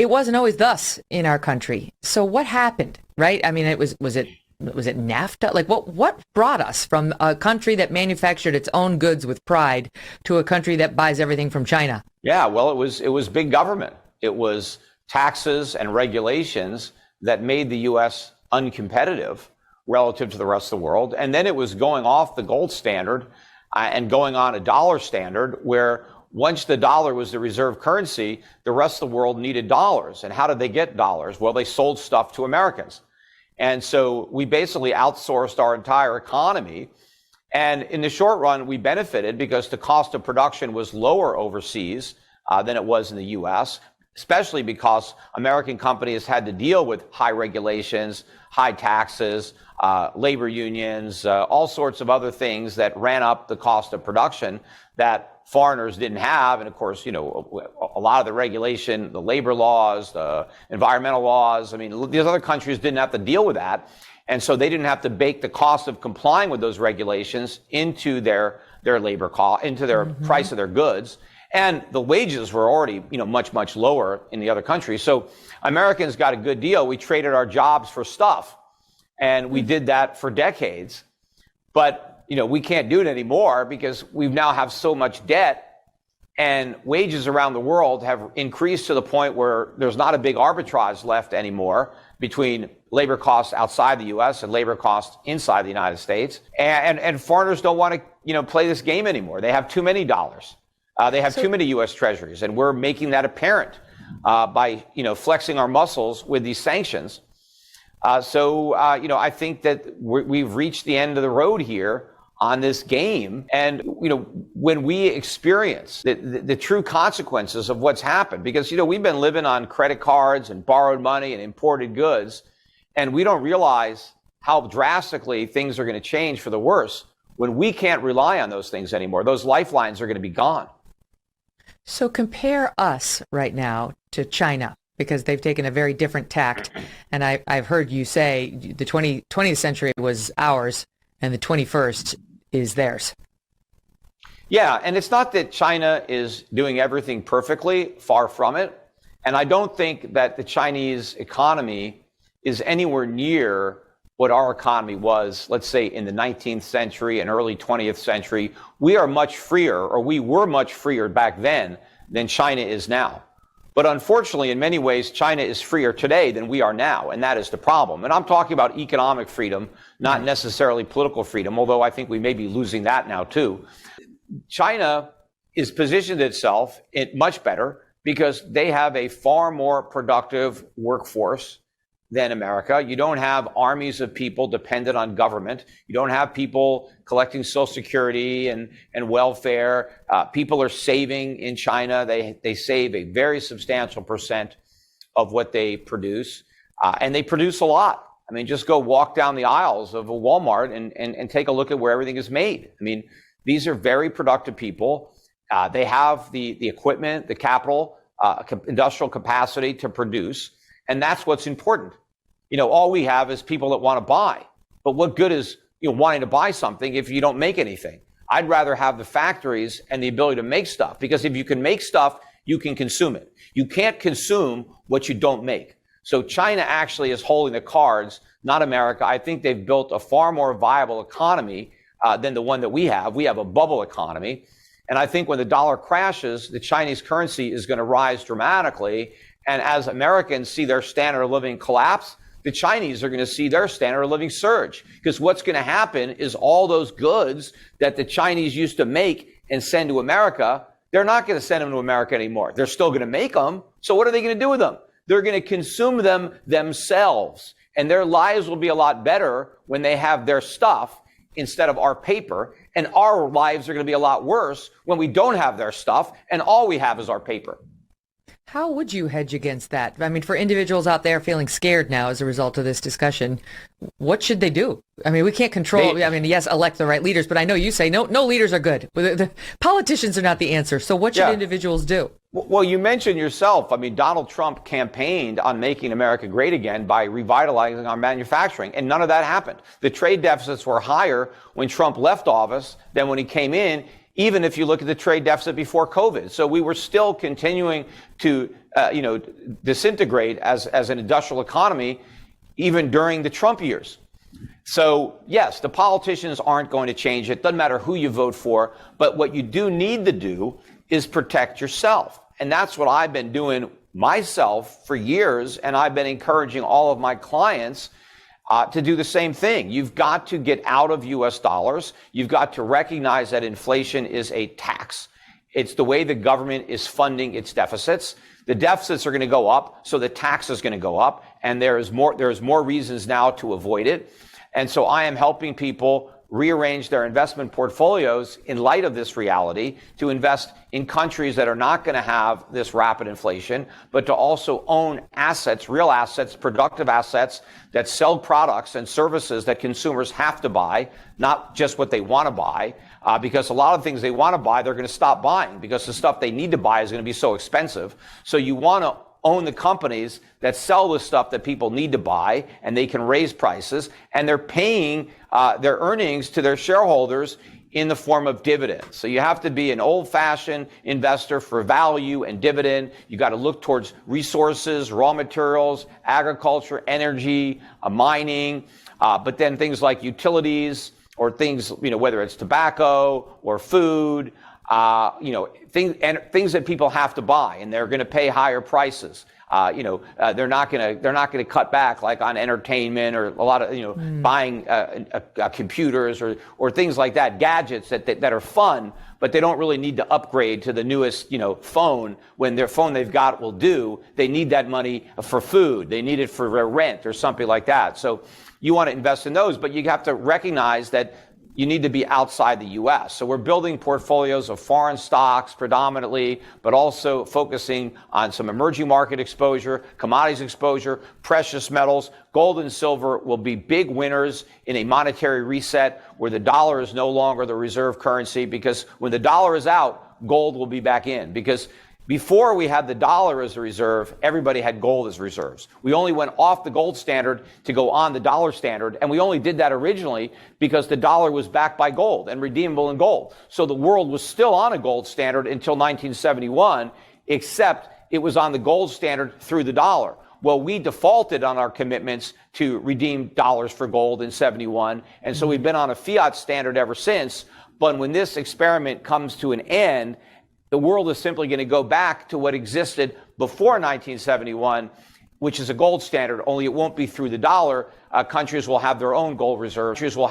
it wasn't always thus in our country. So what happened, right? I mean, was it NAFTA? Like what brought us from a country that manufactured its own goods with pride to a country that buys everything from China? Yeah, well, it was big government. It was taxes and regulations that made the U.S. uncompetitive relative to the rest of the world. And then it was going off the gold standard and going on a dollar standard, where once the dollar was the reserve currency, the rest of the world needed dollars. And how did they get dollars? Well, they sold stuff to Americans. And so we basically outsourced our entire economy. And in the short run, we benefited because the cost of production was lower overseas than it was in the U.S., especially because American companies had to deal with high regulations, high taxes, labor unions, all sorts of other things that ran up the cost of production that foreigners didn't have. And of course, a lot of the regulation, the labor laws, the environmental laws, I mean, these other countries didn't have to deal with that. And so they didn't have to bake the cost of complying with those regulations into their labor cost, into their price of their goods. And the wages were already, much, much lower in the other countries. So Americans got a good deal. We traded our jobs for stuff. And we did that for decades. But, we can't do it anymore because we now have so much debt, and wages around the world have increased to the point where there's not a big arbitrage left anymore between labor costs outside the U.S. and labor costs inside the United States. And foreigners don't want to, play this game anymore. They have too many dollars. They have too many U.S. treasuries, and we're making that apparent by, flexing our muscles with these sanctions. I think that we've reached the end of the road here on this game. And, when we experience the true consequences of what's happened, because, we've been living on credit cards and borrowed money and imported goods, and we don't realize how drastically things are going to change for the worse when we can't rely on those things anymore. Those lifelines are going to be gone. So compare us right now to China, because they've taken a very different tact. And I've heard you say the 20th century was ours and the 21st is theirs. Yeah, and it's not that China is doing everything perfectly, far from it. And I don't think that the Chinese economy is anywhere near what our economy was, let's say, in the 19th century and early 20th century. We are much freer, or we were much freer back then than China is now. But unfortunately, in many ways, China is freer today than we are now, and that is the problem. And I'm talking about economic freedom, not necessarily political freedom, although I think we may be losing that now too. China is positioned itself much better because they have a far more productive workforce than America. You don't have armies of people dependent on government. You don't have people collecting Social Security and welfare. People are saving in China. They save a very substantial percent of what they produce. And they produce a lot. I mean, just go walk down the aisles of a Walmart and take a look at where everything is made. I mean, these are very productive people. They have the equipment, the capital, industrial capacity to produce. And that's what's important. All we have is people that want to buy. But what good is wanting to buy something if you don't make anything? I'd rather have the factories and the ability to make stuff, because if you can make stuff, you can consume it. You can't consume what you don't make. So China actually is holding the cards, not America. I think they've built a far more viable economy than the one that we have. We have a bubble economy. And I think when the dollar crashes, the Chinese currency is going to rise dramatically. And as Americans see their standard of living collapse, the Chinese are going to see their standard of living surge. Because what's going to happen is all those goods that the Chinese used to make and send to America, they're not going to send them to America anymore. They're still going to make them. So what are they going to do with them? They're going to consume them themselves. And their lives will be a lot better when they have their stuff instead of our paper. And our lives are going to be a lot worse when we don't have their stuff and all we have is our paper. How would you hedge against that? I mean, for individuals out there feeling scared now as a result of this discussion, what should they do? I mean, we can't control, yes, elect the right leaders, but I know you say no leaders are good. The politicians are not the answer. So what should individuals do? Well, you mentioned yourself. I mean, Donald Trump campaigned on making America great again by revitalizing our manufacturing, and none of that happened. The trade deficits were higher when Trump left office than when he came in. even if you look at the trade deficit before COVID. So we were still continuing to, disintegrate as an industrial economy, even during the Trump years. So yes, the politicians aren't going to change it. Doesn't matter who you vote for. But what you do need to do is protect yourself. And that's what I've been doing myself for years. And I've been encouraging all of my clients to do the same thing. You've got to get out of U.S. dollars. You've got to recognize that inflation is a tax. It's the way the government is funding its deficits. The deficits are going to go up, so the tax is going to go up, and there's more reasons now to avoid it. And so I am helping people rearrange their investment portfolios in light of this reality to invest in countries that are not going to have this rapid inflation, but to also own assets, real assets, productive assets that sell products and services that consumers have to buy, not just what they want to buy, because a lot of things they want to buy, they're going to stop buying because the stuff they need to buy is going to be so expensive. So you want to own the companies that sell the stuff that people need to buy, and they can raise prices, and they're paying their earnings to their shareholders in the form of dividends. So you have to be an old-fashioned investor for value and dividend. You got to look towards resources, raw materials, agriculture, energy, mining, but then things like utilities or things, whether it's tobacco or food, things that people have to buy, and they're going to pay higher prices. They're not going to cut back like on entertainment or a lot of buying computers or things like that, gadgets that are fun, but they don't really need to upgrade to the newest phone when their phone they've got will do. They need that money for food. They need it for their rent or something like that. So you want to invest in those, but you have to recognize that you need to be outside the U.S. So we're building portfolios of foreign stocks predominantly, but also focusing on some emerging market exposure, commodities exposure, precious metals. Gold and silver will be big winners in a monetary reset where the dollar is no longer the reserve currency, because when the dollar is out, gold will be back in. Because before we had the dollar as a reserve, everybody had gold as reserves. We only went off the gold standard to go on the dollar standard, and we only did that originally because the dollar was backed by gold and redeemable in gold. So the world was still on a gold standard until 1971, except it was on the gold standard through the dollar. Well, we defaulted on our commitments to redeem dollars for gold in 71, and so we've been on a fiat standard ever since. But when this experiment comes to an end, the world is simply going to go back to what existed before 1971, which is a gold standard, only it won't be through the dollar. Countries will have their own gold reserves. Countries will have